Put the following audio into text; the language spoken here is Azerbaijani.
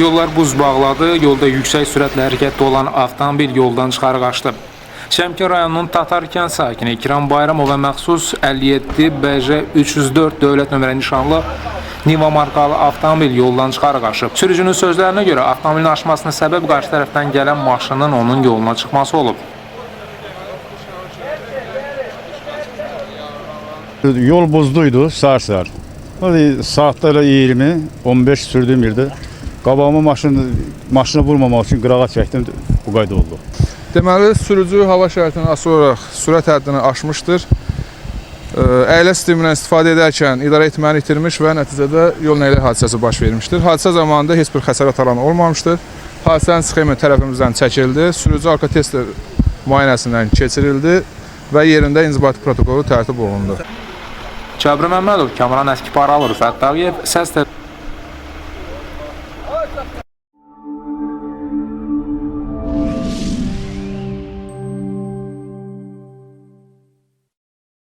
Yollar buz bağladı, yolda yüksək sürətlə hərəkətdə olan avtomobil yoldan çıxarı qaçdı. Şəmkir rayonunun Tatarkən sakini İkram Bayramova məxsus 57 BJ 304 dövlət nömrə nişanlı Niva markalı avtomobil yoldan çıxarı qaçıb. Sürücünün sözlərinə görə avtomobilin aşmasına səbəb qarşı tərəfdən gələn maşının onun yoluna çıxması olub. Yol buzluydu, sar-sar. Saatlara 20-15 sürdüğüm yerde qabağıma maşını vurmamaq üçün qırağa çəkdim, bu qayda oldu. Deməli, sürücü hava şəraitindən asılı olaraq sürət həddini aşmışdır. Əyləc sistemindən istifadə edərkən idarə etməni itirmiş və nəticədə yol nəqliyyat hadisəsi baş vermişdir. Hadisə zamanında heç bir xəsarət alan olmamışdır. Hadisənin sxemi tərəfimizdən çəkildi, sürücü arka tester müayinəsindən keçirildi və yerində inzibati protokolu tərtib olundu. Kəbri Məmmədov, Kamran Əskipar alır, Fəttağıyev, Səs